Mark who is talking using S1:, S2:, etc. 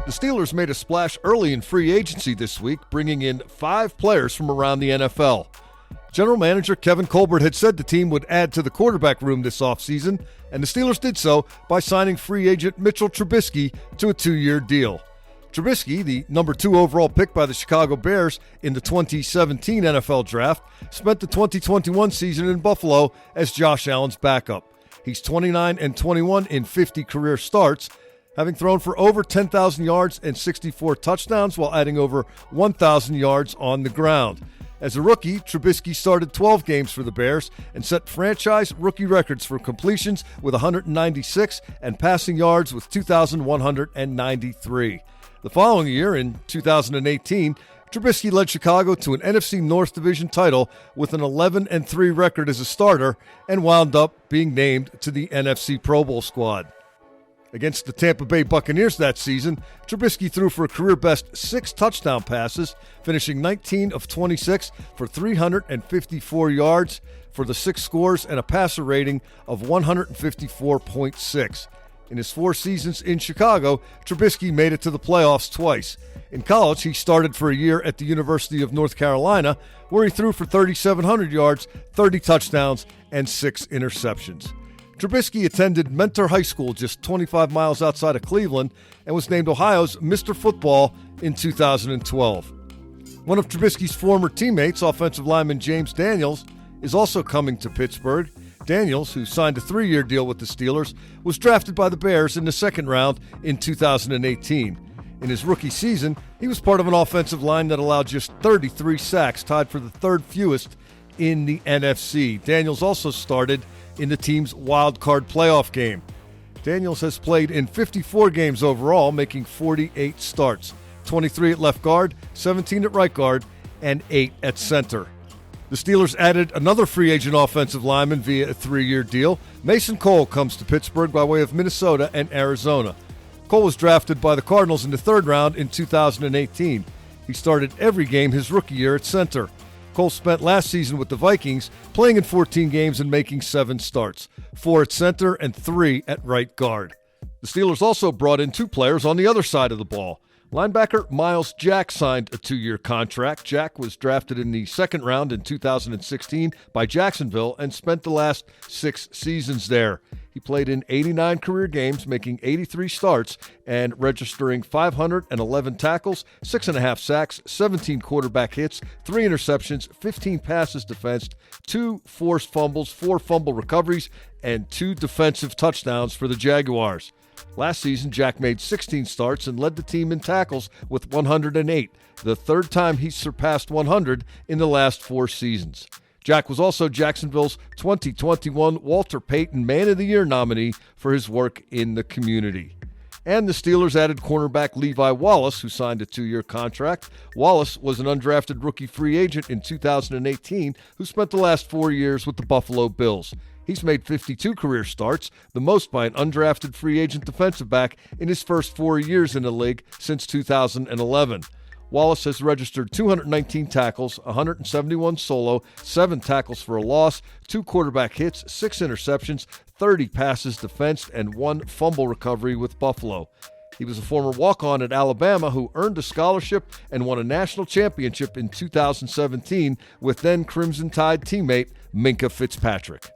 S1: The Steelers made a splash early in free agency this week, bringing in 5 players from around the NFL. General Manager Kevin Colbert had said the team would add to the quarterback room this offseason, and the Steelers did so by signing free agent Mitch Trubisky to a 2-year deal. Trubisky, the number 2 overall pick by the Chicago Bears in the 2017 NFL Draft, spent the 2021 season in Buffalo as Josh Allen's backup. He's 29-21 in 50 career starts, having thrown for over 10,000 yards and 64 touchdowns while adding over 1,000 yards on the ground. As a rookie, Trubisky started 12 games for the Bears and set franchise rookie records for completions with 196 and passing yards with 2,193. The following year, in 2018, Trubisky led Chicago to an NFC North Division title with an 11-3 record as a starter and wound up being named to the NFC Pro Bowl squad. Against the Tampa Bay Buccaneers that season, Trubisky threw for a career-best 6 touchdown passes, finishing 19 of 26 for 354 yards for the 6 scores and a passer rating of 154.6. In his 4 seasons in Chicago, Trubisky made it to the playoffs twice. In college, he started for a year at the University of North Carolina, where he threw for 3,700 yards, 30 touchdowns, and 6 interceptions. Trubisky attended Mentor High School just 25 miles outside of Cleveland and was named Ohio's Mr. Football in 2012. One of Trubisky's former teammates, offensive lineman James Daniels, is also coming to Pittsburgh. Daniels, who signed a 3-year deal with the Steelers, was drafted by the Bears in the 2nd round in 2018. In his rookie season, he was part of an offensive line that allowed just 33 sacks, tied for the 3rd fewest in the NFC. Daniels also started in the team's wild card playoff game. Daniels has played in 54 games overall, making 48 starts, 23 at left guard, 17 at right guard, and 8 at center. The Steelers added another free agent offensive lineman via a 3-year deal. Mason Cole comes to Pittsburgh by way of Minnesota and Arizona. Cole was drafted by the Cardinals in the 3rd round in 2018. He started every game his rookie year at center. Cole spent last season with the Vikings, playing in 14 games and making 7 starts, 4 at center and 3 at right guard. The Steelers also brought in 2 players on the other side of the ball. Linebacker Myles Jack signed a 2-year contract. Jack was drafted in the 2nd round in 2016 by Jacksonville and spent the last 6 seasons there. He played in 89 career games, making 83 starts and registering 511 tackles, 6.5 sacks, 17 quarterback hits, 3 interceptions, 15 passes defensed, 2 forced fumbles, 4 fumble recoveries, and 2 defensive touchdowns for the Jaguars. Last season, Jack made 16 starts and led the team in tackles with 108, the 3rd time he's surpassed 100 in the last 4 seasons. Jack was also Jacksonville's 2021 Walter Payton Man of the Year nominee for his work in the community. And the Steelers added cornerback Levi Wallace, who signed a 2-year contract. Wallace was an undrafted rookie free agent in 2018 who spent the last 4 years with the Buffalo Bills. He's made 52 career starts, the most by an undrafted free agent defensive back in his first 4 years in the league since 2011. Wallace has registered 219 tackles, 171 solo, 7 tackles for a loss, 2 quarterback hits, 6 interceptions, 30 passes defensed, and 1 fumble recovery with Buffalo. He was a former walk-on at Alabama who earned a scholarship and won a national championship in 2017 with then Crimson Tide teammate Minkah Fitzpatrick.